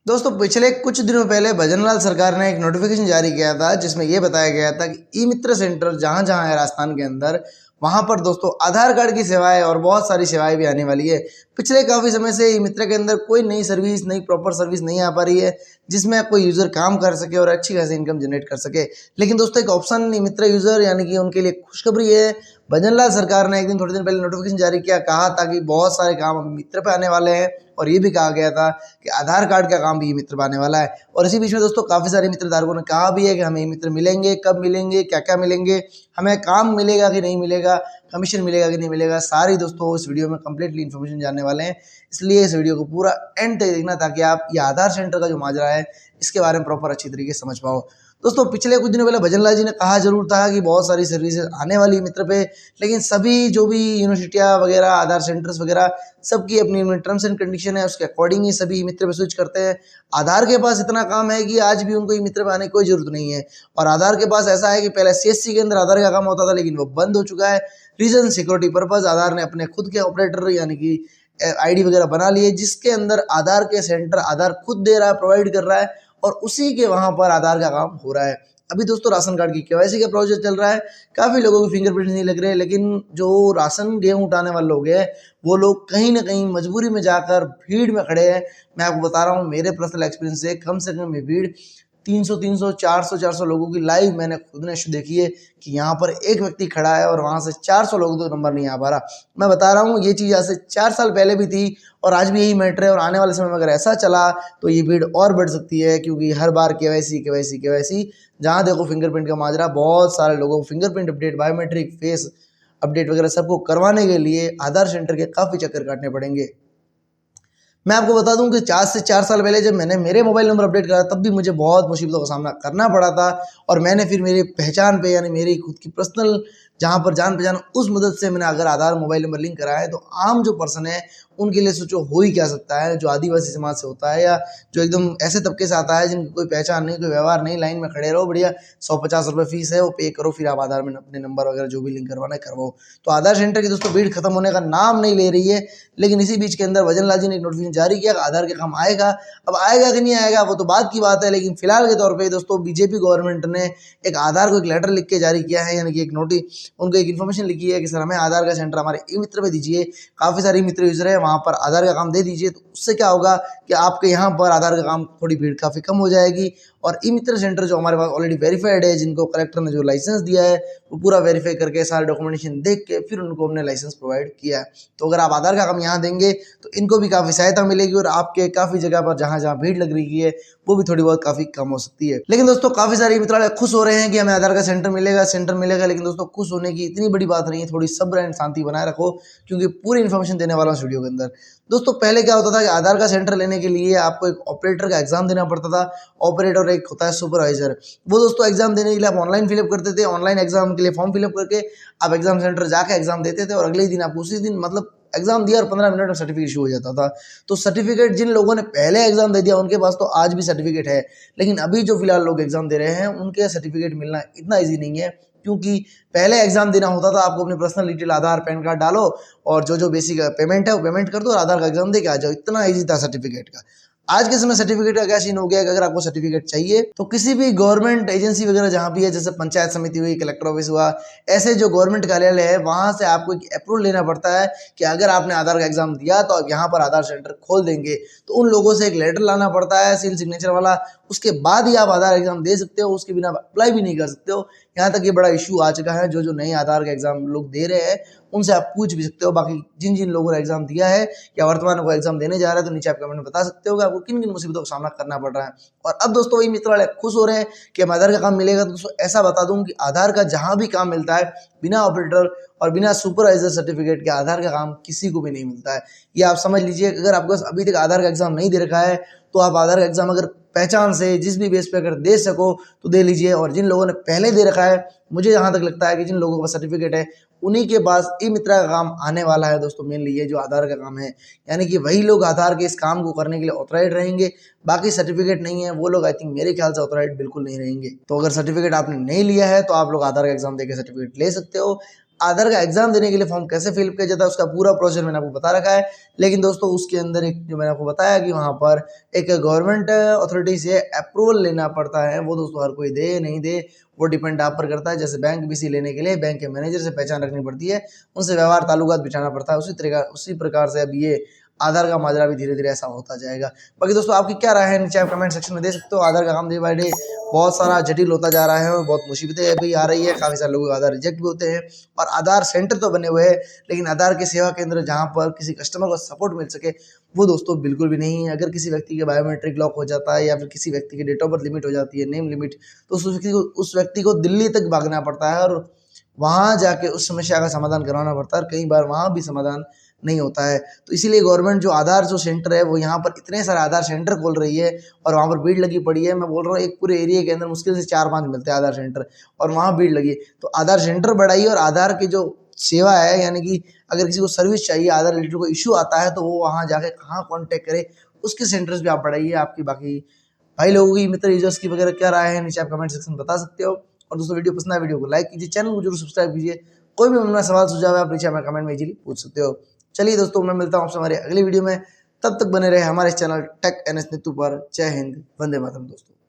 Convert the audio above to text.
दोस्तों पिछले कुछ दिनों पहले भजनलाल सरकार ने एक नोटिफिकेशन जारी किया था जिसमें यह बताया गया था कि ई मित्र सेंटर जहां जहां है राजस्थान के अंदर वहां पर दोस्तों आधार कार्ड की सेवाएं और बहुत सारी सेवाएं भी आने वाली है। पिछले काफ़ी समय से ई मित्र के अंदर कोई नई सर्विस नई प्रॉपर सर्विस नहीं आ पा रही है जिसमें कोई यूज़र काम कर सके और अच्छी खासी इनकम जनरेट कर सके। लेकिन दोस्तों एक ऑप्शन ई मित्र यूज़र यानी कि उनके लिए खुशखबरी है। भजनलाल सरकार ने एक दिन थोड़े दिन पहले नोटिफिकेशन जारी किया, कहा था कि बहुत सारे काम अब मित्र पे आने वाले हैं और ये भी कहा गया था कि आधार कार्ड का काम भी ई मित्र पे आने वाला है। और इसी बीच में दोस्तों काफ़ी सारे मित्र धारकों ने कहा भी है कि हमें ई मित्र मिलेंगे, कब मिलेंगे, क्या क्या मिलेंगे, हमें काम मिलेगा कि नहीं मिलेगा, कमीशन मिलेगा कि नहीं मिलेगा, सारी दोस्तों इस वीडियो में कंप्लीटली इन्फॉर्मेशन जानने वाले हैं। इसलिए इस वीडियो को पूरा एंड तक देखना ताकि आप ये आधार सेंटर का जो माजरा है इसके बारे में प्रॉपर अच्छी तरीके से समझ पाओ। दोस्तों पिछले कुछ दिनों पहले भजनलाल जी ने कहा जरूर था कि बहुत सारी सर्विसेज आने वाली है मित्र पे, लेकिन सभी जो भी यूनिवर्सिटियाँ वगैरह आधार सेंटर्स वगैरह सबकी अपनी अपनी टर्म्स एंड कंडीशन है, उसके अकॉर्डिंग ही सभी ई मित्र पे स्विच करते हैं। आधार के पास इतना काम है कि आज भी उनको ई मित्र पे आने की कोई जरूरत नहीं है। और आधार के पास ऐसा है कि पहले सीएससी के अंदर आधार का काम होता था लेकिन वो बंद हो चुका है। रीजन सिक्योरिटी पर्पज आधार ने अपने खुद के ऑपरेटर यानी कि आईडी वगैरह बना लिए जिसके अंदर आधार के सेंटर आधार खुद दे रहा है, प्रोवाइड कर रहा है और उसी के वहाँ पर आधार का काम हो रहा है। अभी दोस्तों राशन कार्ड की केवाईसी का प्रोजेक्ट चल रहा है, काफ़ी लोगों के फिंगरप्रिंट नहीं लग रहे, लेकिन जो राशन गेहूँ उठाने वाले लोग हैं वो लोग कहीं ना कहीं मजबूरी में जाकर भीड़ में खड़े हैं। मैं आपको बता रहा हूँ मेरे पर्सनल एक्सपीरियंस से कम ये भीड़ 300 400 लोगों की लाइव मैंने खुद ने देखी है कि यहाँ पर एक व्यक्ति खड़ा है और वहाँ से 400 लोगों को नंबर नहीं आ पा रहा। मैं बता रहा हूँ ये चीज़ आज से 4 साल पहले भी थी और आज भी यही मैटर है और आने वाले समय में अगर ऐसा चला तो ये भीड़ और बढ़ सकती है क्योंकि हर बार केवाईसी जहाँ देखो फिंगरप्रिंट का माजरा। बहुत सारे लोगों को fingerprint update, biometric, face update वगैरह सबको करवाने के लिए आधार सेंटर के काफ़ी चक्कर काटने पड़ेंगे। मैं आपको बता दूं कि 4 साल पहले जब मैंने मेरे मोबाइल नंबर अपडेट करा तब भी मुझे बहुत मुसीबतों का सामना करना पड़ा था और मैंने फिर मेरी पहचान पे यानी मेरी खुद की पर्सनल जहाँ पर जान पहचान उस मदद से मैंने अगर आधार मोबाइल नंबर लिंक कराया है तो आम जो पर्सन है उनके लिए सोचो हो ही क्या सकता है, जो आदिवासी समाज से होता है या जो एकदम ऐसे तबके से आता है जिनकी कोई पहचान नहीं, कोई व्यवहार नहीं, लाइन में खड़े रहो, बढ़िया 150 रुपये फीस है वो पे करो, फिर आप आधार में अपने नंबर वगैरह जो भी लिंक करवाना है करवाओ। तो आधार सेंटर की दोस्तों भीड़ खत्म होने का नाम नहीं ले रही है। लेकिन इसी बीच के अंदर भजनलाल जी ने एक नोटिफिकेशन जारी किया आधार का काम आएगा। अब आएगा कि नहीं आएगा वो तो बात की बात है, लेकिन फिलहाल के तौर पर दोस्तों बीजेपी गवर्नमेंट ने एक आधार को एक लेटर लिख के जारी किया है, यानी कि एक नोटिस उनको एक इन्फॉर्मेशन लिखी है कि सर हमें आधार का सेंटर हमारे ई मित्र पे दीजिए। काफ़ी सारे मित्र यूजर है वहाँ पर आधार का काम दे दीजिए, तो उससे क्या होगा कि आपके यहाँ पर आधार का काम थोड़ी भीड़ काफ़ी कम हो जाएगी और ई मित्र सेंटर जो हमारे पास ऑलरेडी वेरीफाइड है, जिनको कलेक्टर ने जो लाइसेंस दिया है वो पूरा वेरीफाई करके सारे डॉक्यूमेंटेशन देख के फिर उनको हमने लाइसेंस प्रोवाइड किया है। तो अगर आप आधार का काम यहाँ देंगे तो इनको भी काफ़ी सहायता मिलेगी और आपके काफ़ी जगह पर जहाँ जहाँ भीड़ लग रही है वो भी थोड़ी बहुत काफ़ी कम हो सकती है। लेकिन दोस्तों काफ़ी सारे मित्र खुश हो रहे हैं कि हमें आधार का सेंटर मिलेगा, लेकिन दोस्तों खुश होने की इतनी बड़ी बात नहीं है, थोड़ी सब्र एंड शांति बनाए रखो क्योंकि पूरी इन्फॉर्मेशन देने वाला हूँ इस वीडियो के अंदर। दोस्तों पहले क्या होता था कि आधार का सेंटर लेने के लिए आपको एक ऑपरेटर का एग्जाम देना पड़ता था। ऑपरेटर एक होता है सुपरवाइजर, वो दोस्तों एग्जाम देने के लिए आप ऑनलाइन फिलअप करते थे, ऑनलाइन एग्जाम के लिए फॉर्म फिलअप करके आप एग्जाम सेंटर जाके एग्जाम देते थे और अगले ही दिन आपको उसी दिन मतलब एग्जाम दिया और 15 मिनट में सर्टिफिकेट इशू हो जाता था। तो सर्टिफिकेट जिन लोगों ने पहले एग्जाम दे दिया उनके पास तो आज भी सर्टिफिकेट है, लेकिन अभी जो फिलहाल लोग एग्जाम दे रहे हैं उनके सर्टिफिकेट मिलना इतना ईजी नहीं है क्योंकि पहले एग्जाम देना होता था आपको अपनी पर्सनल डिटेल आधार पैन कार्ड डालो और जो जो बेसिक पेमेंट है वो पेमेंट कर दो और आधार का एग्जाम दे के आ जाओ, इतना ईजी था सर्टिफिकेट का। आज के समय सर्टिफिकेट का क्या सीन हो गया है कि अगर आपको सर्टिफिकेट चाहिए तो किसी भी गवर्नमेंट एजेंसी वगैरह जहाँ भी है, जैसे पंचायत समिति हुई, कलेक्टर ऑफिस हुआ, ऐसे जो गवर्नमेंट कार्यालय है वहाँ से आपको एक अप्रूवल लेना पड़ता है कि अगर आपने आधार का एग्जाम दिया तो आप यहाँ पर आधार सेंटर खोल देंगे। तो उन लोगों से एक लेटर लाना पड़ता है सील सिग्नेचर वाला, उसके बाद ही आप आधार एग्जाम दे सकते हो, उसके बिना अप्लाई भी नहीं कर सकते हो। यहाँ तक ये बड़ा इशू आ चुका है, जो जो नए आधार का एग्जाम लोग दे रहे हैं उनसे आप पूछ भी सकते हो। बाकी जिन जिन लोगों ने एग्जाम दिया है या वर्तमान में कोई एग्जाम देने जा रहा है तो नीचे आप कमेंट में बता सकते हो कि आपको किन किन मुसीबतों का सामना करना पड़ रहा है। और अब दोस्तों वही मित्र वाले खुश हो रहे हैं कि हम आधार का काम मिलेगा, तो दोस्तों ऐसा बता दूं कि आधार का जहां भी काम मिलता है बिना ऑपरेटर और बिना सुपरवाइजर सर्टिफिकेट के आधार का काम किसी को भी नहीं मिलता है। ये आप समझ लीजिए, अगर आपके पास अभी तक आधार का एग्जाम नहीं दे रखा है तो आप आधार का एग्जाम अगर पहचान से जिस भी बेस पे अगर दे सको तो दे लीजिए। और जिन लोगों ने पहले दे रखा है, मुझे जहाँ तक लगता है कि जिन लोगों के पास सर्टिफिकेट है उन्हीं के पास ई मित्रा का काम आने वाला है दोस्तों। मेनली ये जो आधार का काम है, यानी कि वही लोग आधार के इस काम को करने के लिए ऑथराइज रहेंगे। बाकी सर्टिफिकेट नहीं है वो लोग आई थिंक मेरे ख्याल से ऑथराइज बिल्कुल नहीं रहेंगे। तो अगर सर्टिफिकेट आपने नहीं लिया है तो आप लोग आधार का एग्जाम देकर सर्टिफिकेट ले सकते हो। आधार का एग्जाम देने के लिए फॉर्म कैसे फिल किया जाता है उसका पूरा प्रोसेस मैंने आपको बता रखा है। लेकिन दोस्तों उसके अंदर एक जो मैंने आपको बताया कि वहाँ पर एक गवर्नमेंट अथॉरिटी से अप्रूवल लेना पड़ता है। वो दोस्तों हर कोई दे नहीं दे वो डिपेंड आप पर करता है। जैसे बैंक बीसी लेने के लिए बैंक के मैनेजर से पहचान रखनी पड़ती है, उनसे व्यवहार ताल्लुकात बिठाना पड़ता है। उसी प्रकार से अब ये आधार का माजरा भी धीरे धीरे ऐसा होता जाएगा। बाकी दोस्तों आपकी क्या राय है नीचे आप कमेंट सेक्शन में दे सकते हो। आधार का काम डे बाय डे बहुत सारा जटिल होता जा रहा है और बहुत मुसीबतें भी आ रही है, काफ़ी सारे लोगों के आधार रिजेक्ट भी होते हैं। और आधार सेंटर तो बने हुए हैं लेकिन आधार के सेवा केंद्र जहाँ पर किसी कस्टमर को सपोर्ट मिल सके वो दोस्तों बिल्कुल भी नहीं है। अगर किसी व्यक्ति के बायोमेट्रिक लॉक हो जाता है या फिर किसी व्यक्ति की डेट ऑफ बर्थ लिमिट हो जाती है, नेम लिमिट, तो उस व्यक्ति को दिल्ली तक भागना पड़ता है और वहाँ जाके उस समस्या का समाधान करवाना पड़ता है और कई बार वहाँ भी समाधान नहीं होता है। तो इसीलिए गवर्नमेंट जो आधार जो सेंटर है वो यहाँ पर इतने सारे आधार सेंटर खोल रही है और वहाँ पर भीड़ लगी पड़ी है। मैं बोल रहा हूँ एक पूरे एरिया के अंदर मुश्किल से 4-5 मिलते हैं आधार सेंटर और वहाँ भीड़ लगी है। तो आधार सेंटर बढ़ाइए और आधार की जो सेवा है यानी कि अगर किसी को सर्विस चाहिए, आधार रिलेटेड कोई इशू आता है तो वो वहाँ जाके कहाँ कॉन्टैक्ट करे, उसके सेंटर्स भी आप बढ़ाइए। आपकी बाकी भाई लोगों की मित्र यूजर्स की वगैरह क्या राय है नीचे आप कमेंट सेक्शन में बता सकते हो। और दोस्तों वीडियो पसंद आए वीडियो को लाइक कीजिए, चैनल को जरूर सब्सक्राइब कीजिए। कोई भी मन में सवाल सुझाव है आप नीचे हमें कमेंट में इजीली पूछ सकते हो। चलिए दोस्तों मैं मिलता हूँ आपसे हमारी अगली वीडियो में, तब तक बने रहे हमारे चैनल टेक एनएस नीतू पर। जय हिंद, वंदे मातरम दोस्तों।